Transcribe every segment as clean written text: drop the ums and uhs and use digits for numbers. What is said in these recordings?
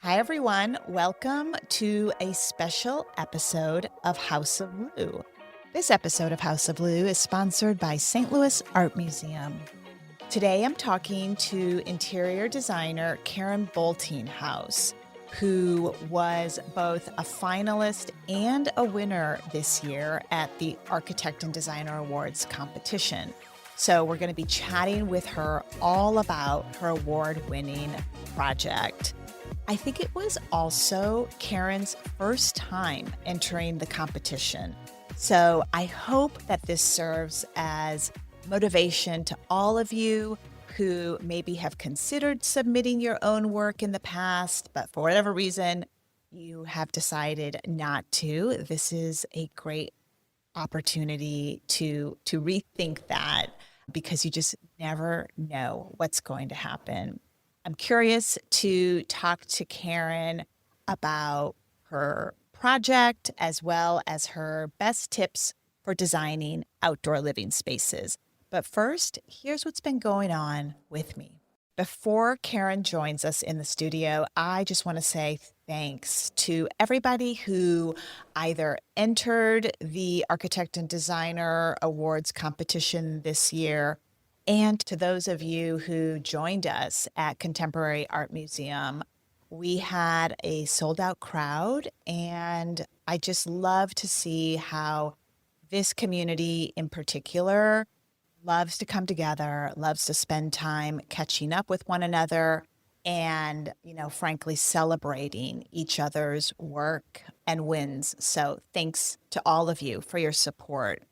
Hi, everyone. Welcome to a special episode of House of Blue. This episode of House of Blue is sponsored by St. Louis Art Museum. Today, I'm talking to interior designer Caryn Boultinghouse, who was both a finalist and a winner this year at the Architect and Designer Awards competition. So we're going to be chatting with her all about her award-winning project. I think it was also Caryn's first time entering the competition. So I hope that this serves as motivation to all of you who maybe have considered submitting your own work in the past, but for whatever reason, you have decided not to. This is a great opportunity to rethink that because you just never know what's going to happen. I'm curious to talk to Caryn about her project as well as her best tips for designing outdoor living spaces. But first, here's what's been going on with me. Before Caryn joins us in the studio, I just want to say thanks to everybody who either entered the Architect and Designer Awards competition this year, and to those of you who joined us at Contemporary Art Museum. We had a sold-out crowd, and I just love to see how this community in particular loves to come together, loves to spend time catching up with one another and, frankly, celebrating each other's work and wins. So thanks to all of you for your support.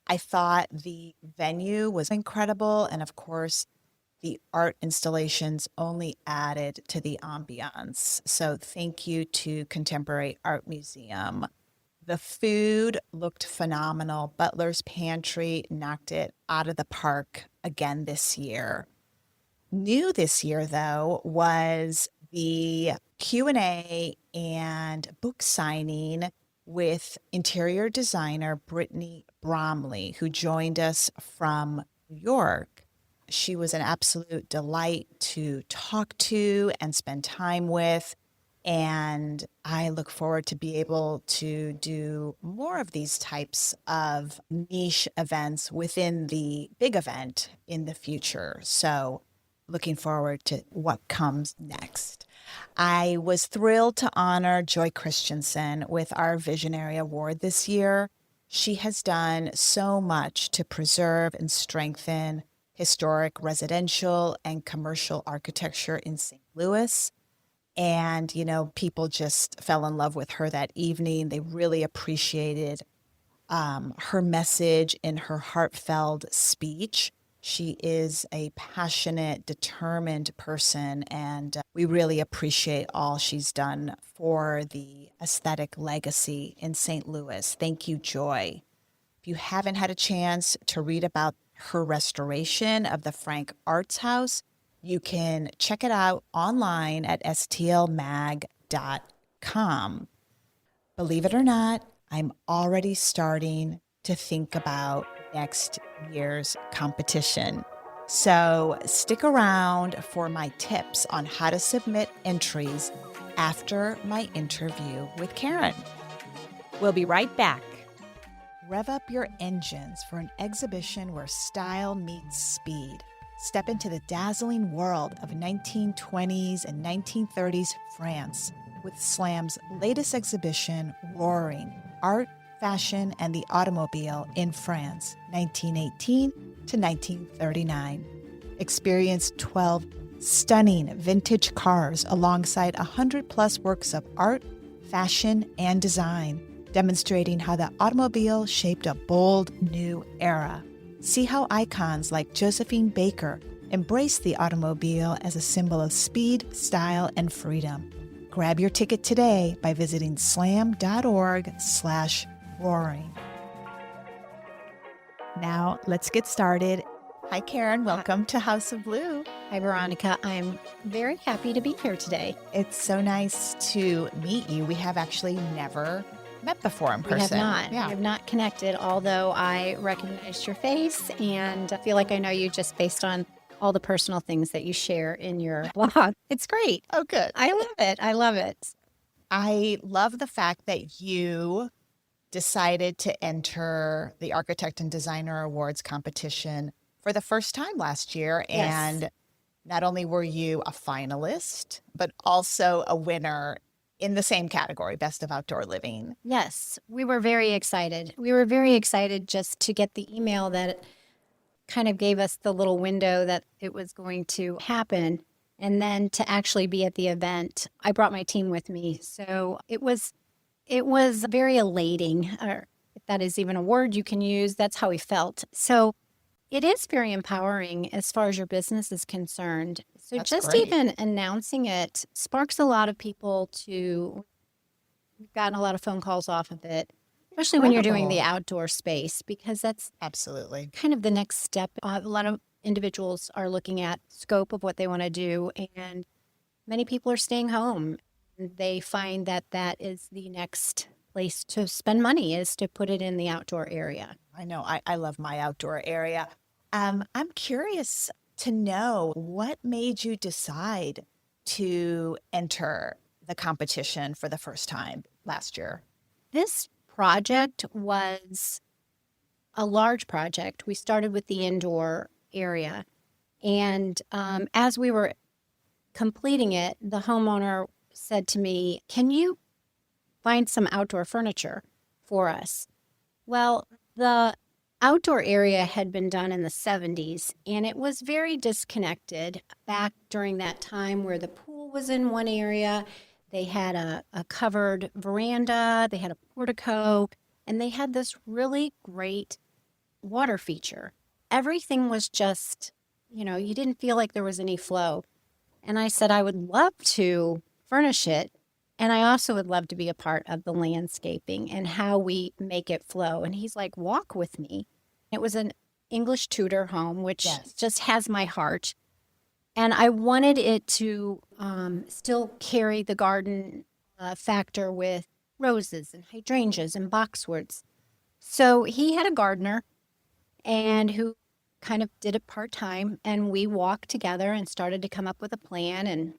I thought the venue was incredible. And of course, the art installations only added to the ambiance. So thank you to Contemporary Art Museum. The food looked phenomenal. Butler's Pantry knocked it out of the park again this year. New this year, though, was the Q&A and book signing with interior designer Brittany Bromley, who joined us from New York. She was an absolute delight to talk to and spend time with. And I look forward to be able to do more of these types of niche events within the big event in the future. So looking forward to what comes next. I was thrilled to honor Joy Christensen with our Visionary Award this year. She has done so much to preserve and strengthen historic residential and commercial architecture in St. Louis. And, people just fell in love with her that evening. They really appreciated her message in her heartfelt speech. She is a passionate, determined person, and we really appreciate all she's done for the aesthetic legacy in St. Louis. Thank you, Joy. If you haven't had a chance to read about her restoration of the Frank Arts House, you can check it out online at stlmag.com. Believe it or not, I'm already starting to think about next year's competition. So stick around for my tips on how to submit entries after my interview with Caryn. We'll be right back. Rev up your engines for an exhibition where style meets speed. Step into the dazzling world of 1920s and 1930s France with Slam's latest exhibition, Roaring: Art, Fashion, and the Automobile in France, 1918 to 1939. Experience 12 stunning vintage cars alongside 100-plus works of art, fashion, and design, demonstrating how the automobile shaped a bold new era. See how icons like Josephine Baker embrace the automobile as a symbol of speed, style, and freedom. Grab your ticket today by visiting slam.org/roaring. Now, let's get started. Hi, Caryn. Welcome to House of Blue. Hi, Veronica. I'm very happy to be here today. It's so nice to meet you. We have actually never met before in person. We have not. Yeah. We have not connected, although I recognized your face and I feel like I know you just based on all the personal things that you share in your blog. It's great. Oh, good. I love it. I love it. I love the fact that you decided to enter the Architect and Designer Awards competition for the first time last year. Yes. And not only were you a finalist, but also a winner in the same category, Best of Outdoor Living. Yes, we were very excited. We were very excited just to get the email that kind of gave us the little window that it was going to happen. And then to actually be at the event, I brought my team with me. So it was very elating, or if that is even a word you can use, that's how we felt. So it is very empowering as far as your business is concerned. So That's just great. even announcing it sparks a lot of people we've gotten a lot of phone calls off of it, especially when you're doing the Incredible. outdoor space, because that's Absolutely. kind of the next step. A lot of individuals are looking at scope of what they want to do, and many people are staying home. They find that that is the next place to spend money, is to put it in the outdoor area. I know. I love my outdoor area. I'm curious to know what made you decide to enter the competition for the first time last year. This project was a large project. We started with the indoor area. And as we were completing it, the homeowner said to me, "Can you find some outdoor furniture for us?" Well, the outdoor area had been done in the 70s, and it was very disconnected back during that time where the pool was in one area. They had a covered veranda, they had a portico, and they had this really great water feature. Everything was just, you didn't feel like there was any flow. And I said, I would love to furnish it. And I also would love to be a part of the landscaping and how we make it flow. And he's like, walk with me. It was an English Tudor home, which Yes. just has my heart. And I wanted it to still carry the garden factor with roses and hydrangeas and boxwoods. So he had a gardener and who kind of did it part-time, and we walked together and started to come up with a plan. And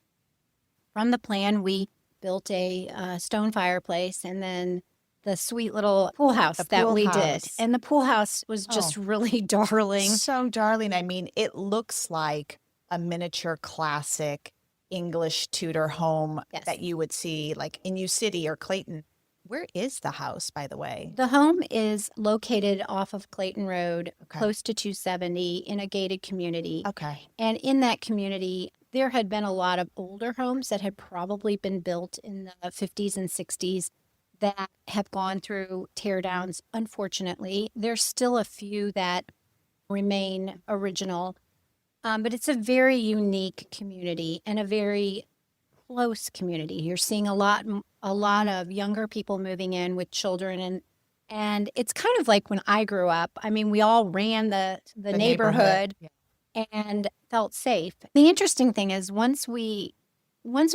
from the plan, we built a stone fireplace, and then the sweet little pool house that we did. And the pool house was just really darling. So darling. I mean, it looks like a miniature classic English Tudor home Yes. that you would see like in U City or Clayton. Where is the house, by the way? The home is located off of Clayton Road, Okay. close to 270, in a gated community. Okay. And in that community, there had been a lot of older homes that had probably been built in the 50s and 60s that have gone through tear downs. Unfortunately, there's still a few that remain original, but it's a very unique community and a very close community. You're seeing a lot of younger people moving in with children, and it's kind of like when I grew up. I mean, we all ran the neighborhood. Yeah. And felt safe. The interesting thing is once we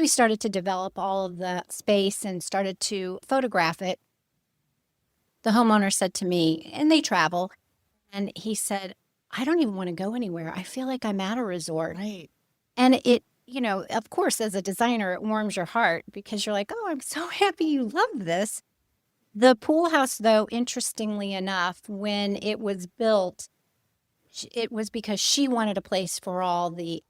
started to develop all of the space and started to photograph it, the homeowner said to me, and they travel, and he said, I don't even want to go anywhere. I feel like I'm at a resort. Right. And it, of course, as a designer, it warms your heart because you're like, oh, I'm so happy you love this. The pool house, though, interestingly enough, when it was built, it was because she wanted a place for all the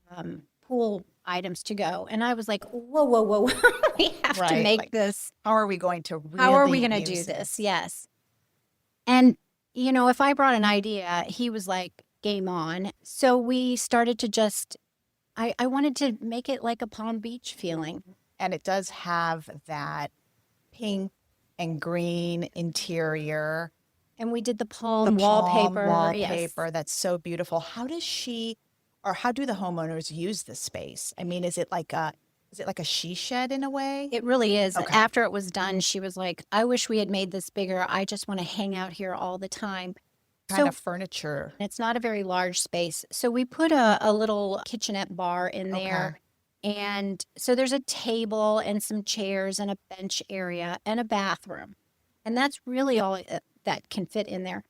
pool items to go. And I was like, whoa, whoa, whoa. We have to Right, make like, this. How are we going to really How are we going to do use this? Yes. And, if I brought an idea, he was like, game on. So we started to just, I wanted to make it like a Palm Beach feeling. And it does have that pink and green interior. And we did the palm wallpaper. Wallpaper. That's so beautiful. How does how do the homeowners use this space? I mean, is it like a she shed in a way? It really is. Okay. After it was done, she was like, I wish we had made this bigger. I just want to hang out here all the time. Kind of furniture. It's not a very large space. So we put a little kitchenette bar in there. And so there's a table and some chairs and a bench area and a bathroom. And that's really all that can fit in there.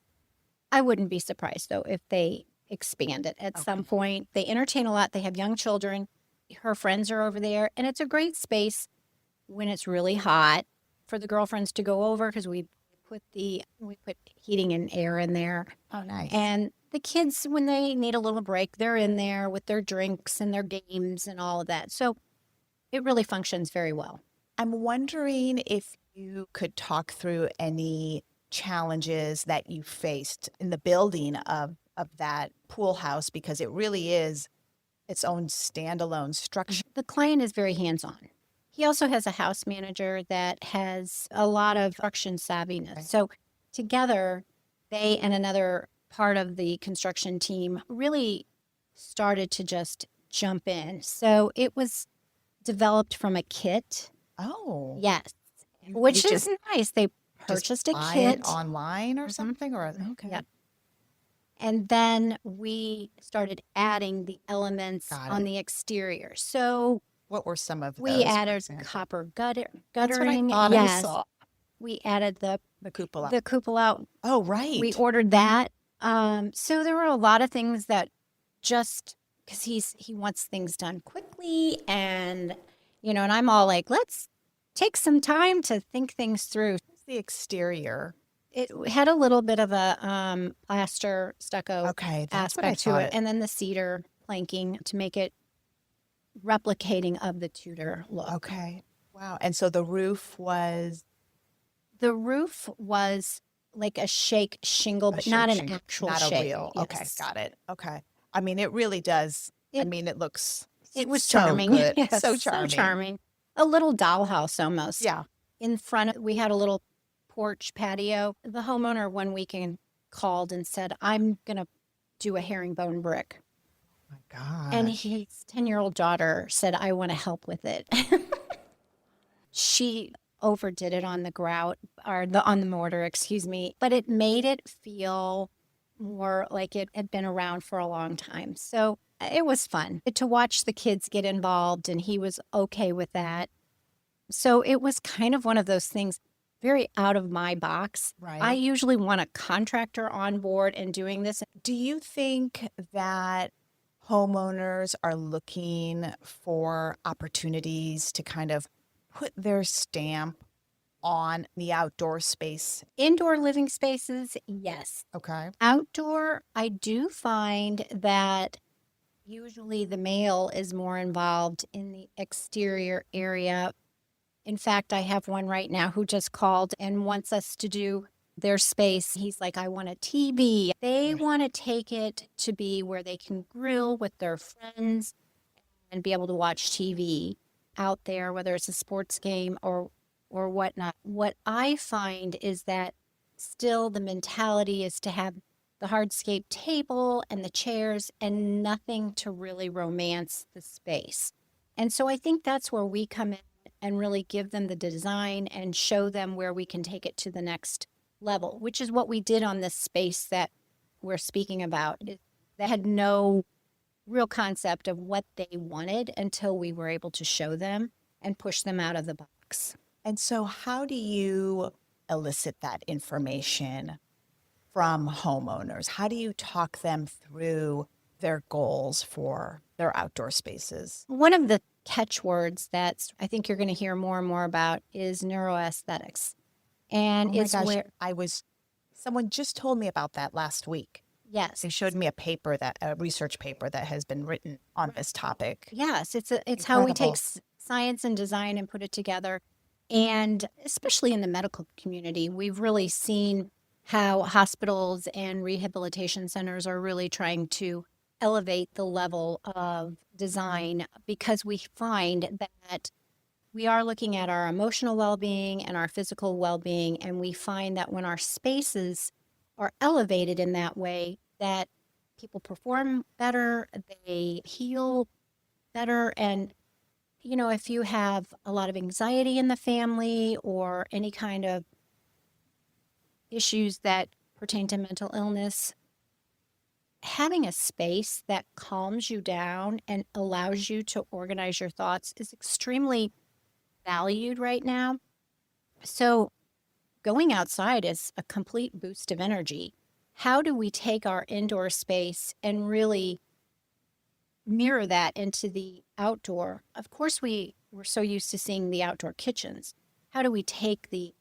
I wouldn't be surprised, though, if they expand it at Okay. some point. They entertain a lot. They have young children. Her friends are over there, and it's a great space when it's really hot for the girlfriends to go over because we put heating and air in there. Oh, nice. And the kids, when they need a little break, they're in there with their drinks and their games and all of that. So it really functions very well. I'm wondering if you could talk through any challenges that you faced in the building of that pool house, because it really is its own standalone structure. The client is very hands-on. He also has a house manager that has a lot of construction savviness. Okay. So together, they and another part of the construction team really started to just jump in. So it was developed from a kit. Oh, Yes, you which is just nice. They purchased a buy kit. it online or Mhm. something, or okay, Yep. And then we started adding the elements got on it. the exterior. So What were some of we those, for added example? copper That's what I guttering. thought I Yes. saw. We added The cupola. the cupola. Oh, We right. ordered that. So there were a lot of things that just because he wants things done quickly, and and I'm all like, let's take some time to think things through. What's the exterior? It had a little bit of a plaster stucco Okay, that's what I aspect to it, thought. and then the cedar planking to make it replicating of the Tudor look. Okay. Wow. And so the roof was The roof was like a shake shingle, a but not shake an shingle, actual not a shake. real. Okay, Yes. got it. Okay. I mean, it really does. I It mean, it looks it was so charming. good. Yes, So so charming. charming. A little dollhouse almost. Yeah. In front, we had a little porch patio. The homeowner one weekend called and said, "I'm gonna do a herringbone brick." Oh my And gosh. his 10-year-old daughter said, "I want to help with it." She overdid it on the grout or on the mortar, excuse me, but it made it feel more like it had been around for a long time. So it was fun to watch the kids get involved, and he was okay with that. So it was kind of one of those things very out of my box. I Right. usually want a contractor on board and doing this. Do you think that homeowners are looking for opportunities to kind of put their stamp on the outdoor space? Indoor living spaces, yes. Okay. Outdoor, I do find that usually the male is more involved in the exterior area. In fact, I have one right now who just called and wants us to do their space. He's like, I want a TV. They Right. want to take it to be where they can grill with their friends and be able to watch TV out there, whether it's a sports game or whatnot. What I find is that still the mentality is to have the hardscape table and the chairs and nothing to really romance the space. And so I think that's where we come in and really give them the design and show them where we can take it to the next level, which is what we did on this space that we're speaking about. They had no real concept of what they wanted until we were able to show them and push them out of the box. And so, how do you elicit that information from homeowners? How do you talk them through their goals for their outdoor spaces? One of the catchwords that I think you're going to hear more and more about is neuroaesthetics. And Oh my it's gosh, where, someone just told me about that last week. yes, They showed me a research paper that has been written on this topic. yes, it's how we take Incredible. science and design and put it together. And especially in the medical community, we've really seen how hospitals and rehabilitation centers are really trying to elevate the level of design because we find that we are looking at our emotional well-being and our physical well-being, and we find that when our spaces are elevated in that way, that people perform better, they heal better. And if you have a lot of anxiety in the family or any kind of issues that pertain to mental illness, having a space that calms you down and allows you to organize your thoughts is extremely valued right now. So going outside is a complete boost of energy. how do we take our indoor space and really mirror that into the outdoor? Of course, we're so used to seeing the outdoor kitchens. How do we take the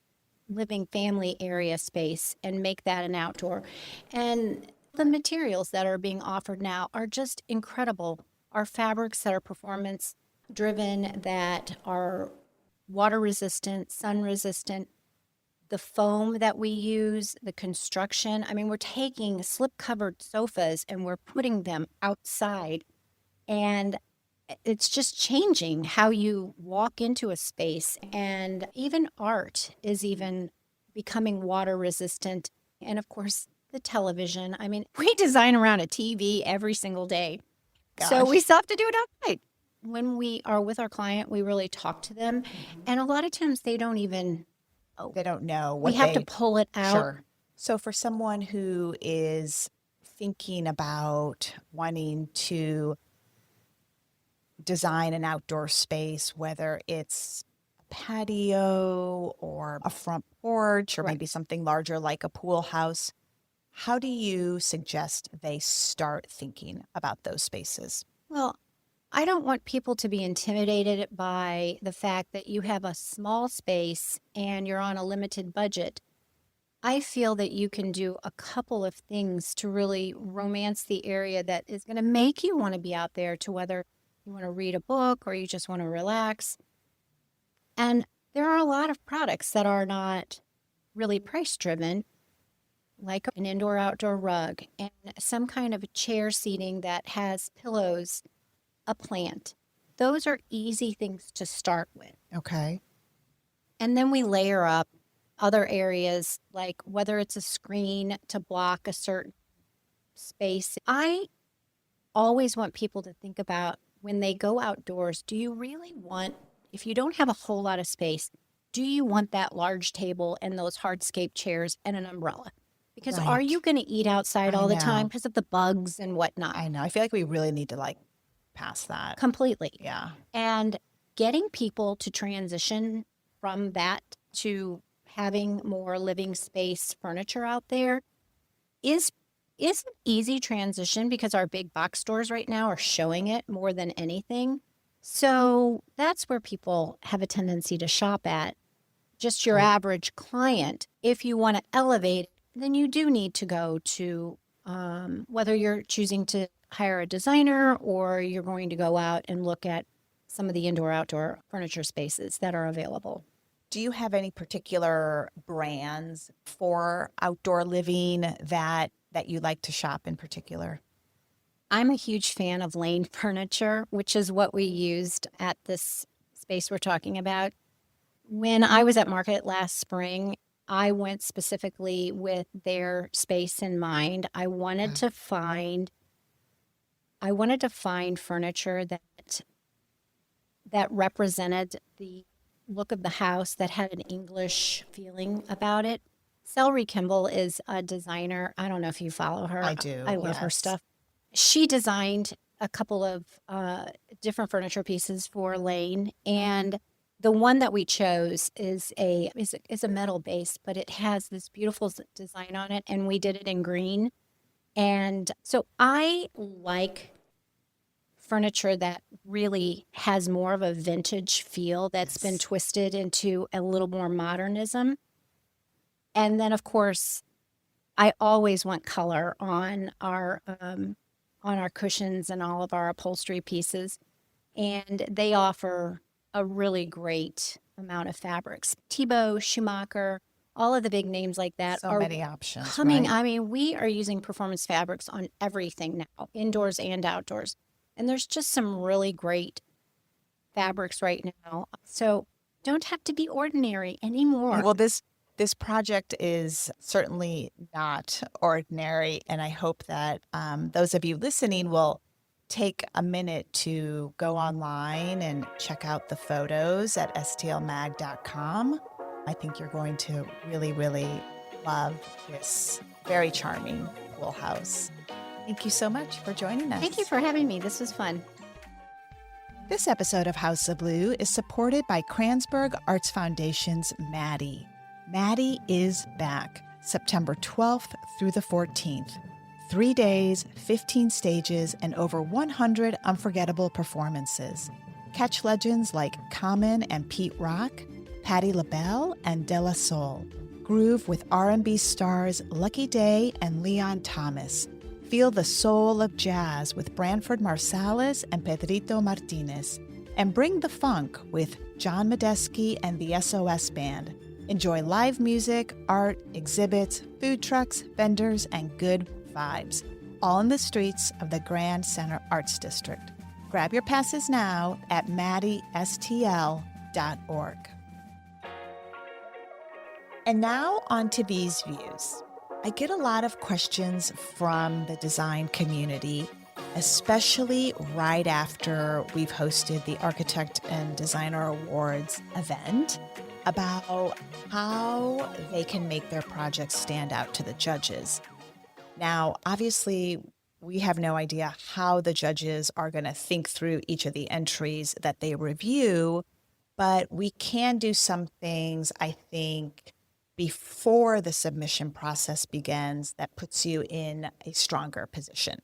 living family area space and make that an outdoor? And the materials that are being offered now are just incredible. Our fabrics that are performance driven, that are water resistant, sun resistant, the foam that we use, the construction. I mean, we're taking slip covered sofas and we're putting them outside, and it's just changing how you walk into a space. And even art is even becoming water resistant. And of course, the television. I mean, we design around a TV every single day. So we still have to do it outside. When we are with our client, we really talk to them. And a lot of times they don't even, They don't know what we have to pull it out. Sure. So for someone who is thinking about wanting to design an outdoor space, whether it's a patio or a front porch or Right. maybe something larger like a pool house, how do you suggest they start thinking about those spaces? Well, I don't want people to be intimidated by the fact that you have a small space and you're on a limited budget. I feel that you can do a couple of things to really romance the area that is going to make you want to be out there, to whether you want to read a book or you just want to relax. And there are a lot of products that are not really price driven, like an indoor outdoor rug and some kind of a chair seating that has pillows, a plant. Those are easy things to start with. Okay. And then we layer up other areas, like whether it's a screen to block a certain space. I always want people to think about, when they go outdoors, do you really want, if you don't have a whole lot of space, do you want that large table and those hardscape chairs and an umbrella? Because are Right. you going to eat outside I all the know. time because of the bugs and whatnot? I know. I feel like we really need to pass that. Completely. Yeah. And getting people to transition from that to having more living space furniture out there is an easy transition, because our big box stores right now are showing it more than anything. So that's where people have a tendency to shop at. Just your Right. average client, if you want to elevate, then you do need to go to whether you're choosing to hire a designer or you're going to go out and look at some of the indoor-outdoor furniture spaces that are available. Do you have any particular brands for outdoor living that you like to shop in particular? I'm a huge fan of Lane Furniture, which is what we used at this space we're talking about. When I was at market last spring, I went specifically with their space in mind. I wanted to find furniture that represented the look of the house, that had an English feeling about it. Celery Kimball is a designer. I don't know if you follow her. I do, I love her yes. stuff. She designed a couple of different furniture pieces for Lane, and the one that we chose is a metal base, but it has this beautiful design on it, and we did it in green. And so I like furniture that really has more of a vintage feel, that's been twisted into a little more modernism. And then, of course, I always want color on our cushions and all of our upholstery pieces. And they offer a really great amount of fabrics. Thibaut, Schumacher, all of the big names like that So are many options. coming. Right? I mean, we are using performance fabrics on everything now, indoors and outdoors. And there's just some really great fabrics right now. So don't have to be ordinary anymore. Well, this project is certainly not ordinary, and I hope that those of you listening will take a minute to go online and check out the photos at stlmag.com. I think you're going to really, really love this very charming pool house. Thank you so much for joining us. Thank you for having me. This was fun. This episode of House of Blue is supported by Kransberg Arts Foundation's Maddie. Maddie is back. September 12th through the 14th. 3 days, 15 stages, and over 100 unforgettable performances. Catch legends like Caryn and Pete Rock, Patti LaBelle, and De La Soul. Groove with R&B stars Lucky Day and Leon Thomas. Feel the soul of jazz with Branford Marsalis and Pedrito Martinez. And bring the funk with John Medeski and the SOS Band. Enjoy live music, art, exhibits, food trucks, vendors, and good vibes, all in the streets of the Grand Center Arts District. Grab your passes now at maddystl.org. And now on to these views. I get a lot of questions from the design community, especially right after we've hosted the Architect and Designer Awards event, about how they can make their projects stand out to the judges. Now, obviously, we have no idea how the judges are going to think through each of the entries that they review, but we can do some things, I think, before the submission process begins that puts you in a stronger position.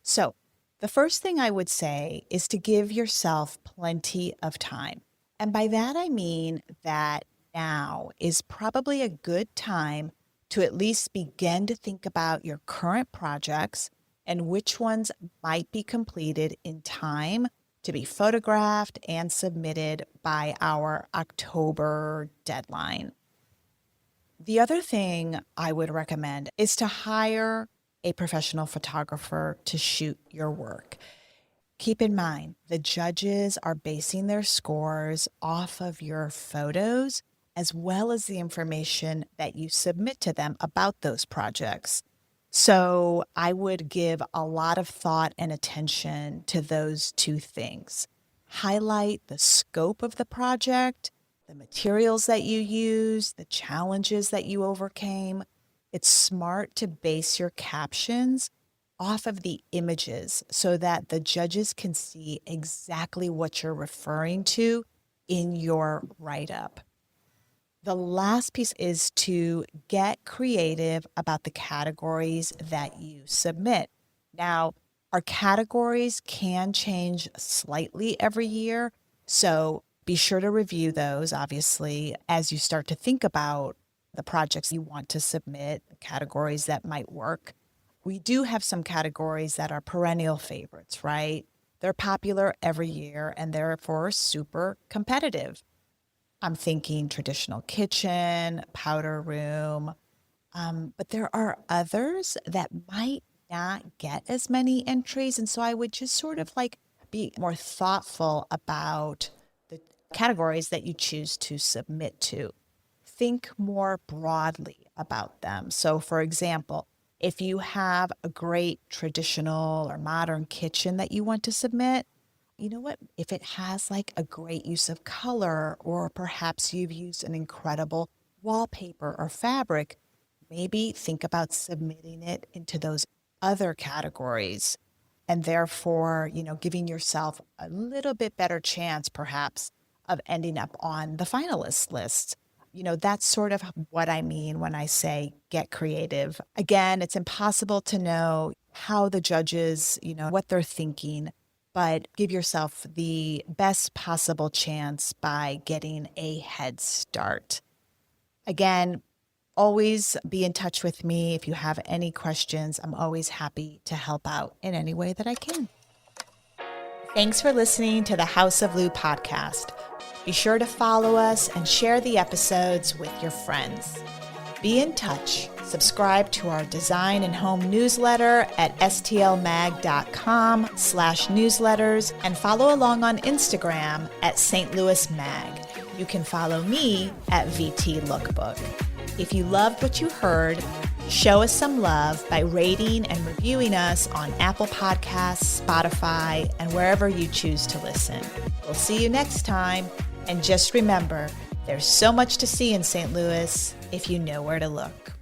So, the first thing I would say is to give yourself plenty of time. And by that, I mean that now is probably a good time to at least begin to think about your current projects and which ones might be completed in time to be photographed and submitted by our October deadline. The other thing I would recommend is to hire a professional photographer to shoot your work. Keep in mind, the judges are basing their scores off of your photos as well as the information that you submit to them about those projects. So I would give a lot of thought and attention to those two things. Highlight the scope of the project, the materials that you use, the challenges that you overcame. It's smart to base your captions off of the images so that the judges can see exactly what you're referring to in your write-up. The last piece is to get creative about the categories that you submit. Now, our categories can change slightly every year, so be sure to review those, obviously, as you start to think about the projects you want to submit, the categories that might work. We do have some categories that are perennial favorites, right? They're popular every year and therefore super competitive. I'm thinking traditional kitchen, powder room, but there are others that might not get as many entries. And so I would just sort of like be more thoughtful about the categories that you choose to submit to. Think more broadly about them. So for example, if you have a great traditional or modern kitchen that you want to submit, you know what? If it has like a great use of color, or perhaps you've used an incredible wallpaper or fabric, maybe think about submitting it into those other categories and therefore, giving yourself a little bit better chance perhaps of ending up on the finalist list. That's sort of what I mean when I say get creative. Again, it's impossible to know how the judges, what they're thinking, but give yourself the best possible chance by getting a head start. Again, always be in touch with me if you have any questions. I'm always happy to help out in any way that I can. Thanks for listening to the House of Lou podcast. Be sure to follow us and share the episodes with your friends. Be in touch. Subscribe to our design and home newsletter at stlmag.com/newsletters and follow along on Instagram at St. Louis Mag. You can follow me at VT Lookbook. If you loved what you heard, show us some love by rating and reviewing us on Apple Podcasts, Spotify, and wherever you choose to listen. We'll see you next time. And just remember, there's so much to see in St. Louis if you know where to look.